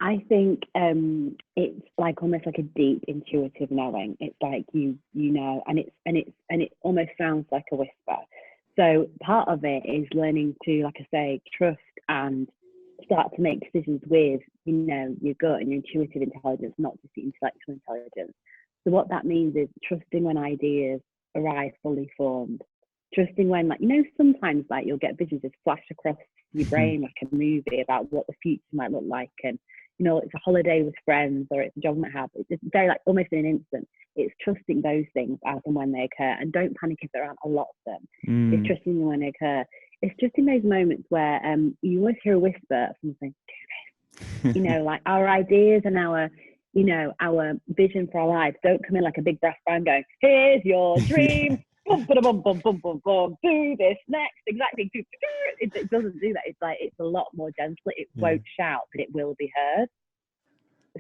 I think it's like almost like a deep intuitive knowing. It's like you know, and it almost sounds like a whisper. So part of it is learning to, like I say, trust and start to make decisions with, you know, your gut and your intuitive intelligence, not just the intellectual intelligence. So what that means is trusting when ideas arrive fully formed, trusting when, like, you know, sometimes like you'll get visions just flash across your brain like a movie about what the future might look like, and you know, it's a holiday with friends or it's a job at have. It's just very like almost in an instant. It's trusting those things as and when they occur, and don't panic if there aren't a lot of them. It's trusting them when they occur. It's just in those moments where you always hear a whisper of something, do this. You know, like our ideas and our, you know, our vision for our lives don't come in like a big brass band going, here's your dream. Bum, bum, bum, bum, bum, bum, bum, do this next, exactly. It doesn't do that. It's like, it's a lot more gentle. It won't shout, but it will be heard.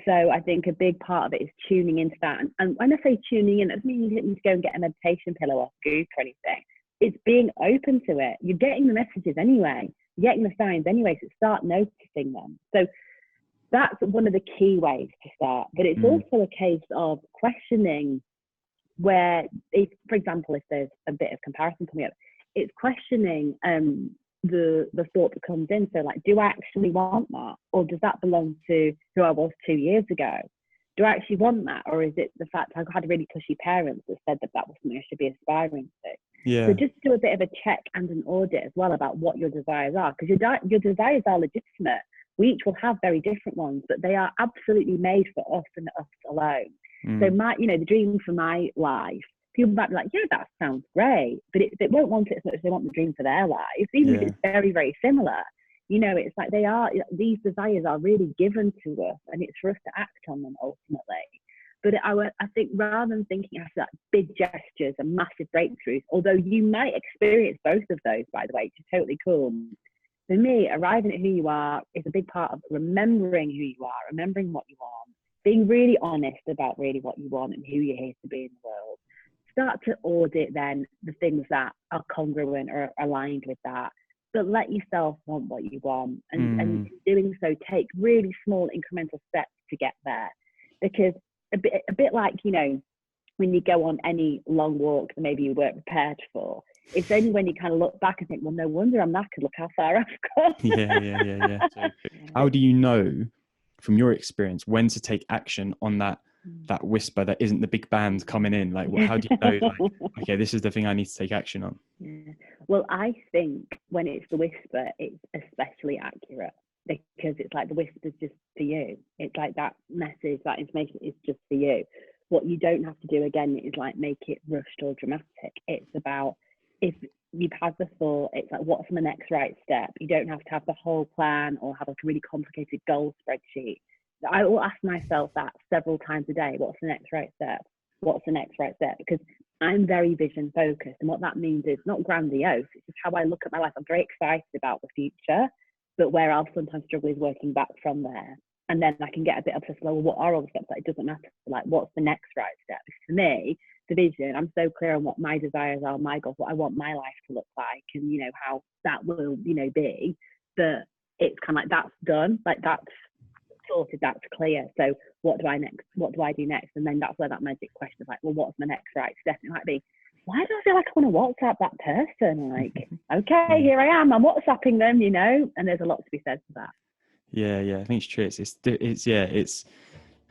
So I think a big part of it is tuning into that. And when I say tuning in, it doesn't mean you need to go and get a meditation pillow off Goop or anything. It's being open to it. You're getting the messages anyway. You're getting the signs anyway, so start noticing them. So that's one of the key ways to start. But it's also a case of questioning where, if, for example, if there's a bit of comparison coming up, it's questioning the thought that comes in. So like, do I actually want that? Or does that belong to who I was 2 years ago? Do I actually want that? Or is it the fact I had really pushy parents that said that that was something I should be aspiring to? Yeah. So just do a bit of a check and an audit as well about what your desires are, because your desires are legitimate. We each will have very different ones, but they are absolutely made for us and us alone. So my, you know, the dream for my life, people might be like, yeah, that sounds great, but they won't want it as much as they want the dream for their lives, even if it's very, very similar. You know, it's like these desires are really given to us, and it's for us to act on them ultimately. But I think rather than thinking after that big gestures and massive breakthroughs, although you might experience both of those, by the way, which is totally cool. For me, arriving at who you are is a big part of remembering who you are, remembering what you want, being really honest about really what you want and who you're here to be in the world. Start to audit then the things that are congruent or aligned with that, but let yourself want what you want. And in doing so, take really small incremental steps to get there. Because a bit like, you know, when you go on any long walk that maybe you weren't prepared for, it's only when you kind of look back and think, well, no wonder I'm knackered, look how far I've gone. Yeah. So how do you know, from your experience, when to take action on that whisper that isn't the big band coming in? Like, how do you know, like, okay, this is the thing I need to take action on? Yeah. Well, I think when it's the whisper, it's especially accurate, because it's like the whisper's just for you. It's like that message, that information is just for you. What you don't have to do, again, is like make it rushed or dramatic. It's about, if you've had the thought, it's like, what's the next right step? You don't have to have the whole plan or have like a really complicated goal spreadsheet. I will ask myself that several times a day. What's the next right step? What's the next right step? Because I'm very vision focused. And what that means is not grandiose. It's just how I look at my life. I'm very excited about the future, but where I'll sometimes struggle is working back from there. And then I can get a bit obsessed with, well, what are all the steps? Like, it doesn't matter. Like, what's the next right step? For me, the vision, I'm so clear on what my desires are, my goals, what I want my life to look like, and, you know, how that will, you know, be, that it's kind of like, that's done. Like, that's sorted, that's clear. So what do I do next? And then that's where that magic question of like, well, what's my next right step? It might be, why do I feel like I want to WhatsApp that person? Like, okay, here I am, I'm WhatsApping them, you know, and there's a lot to be said for that. Yeah, I think it's true. It's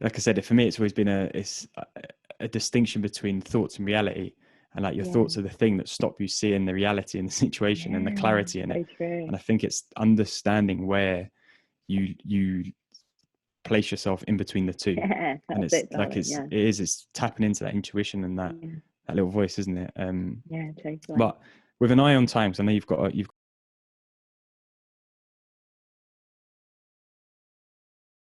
like I said, for me, it's always been a distinction between thoughts and reality. And like, your thoughts are the thing that stop you seeing the reality in the situation and the clarity in it. True. And I think it's understanding where you place yourself in between the two. And it's like, it's tapping into that intuition and that little voice, isn't it? Totally. But with an eye on time, because I know you've got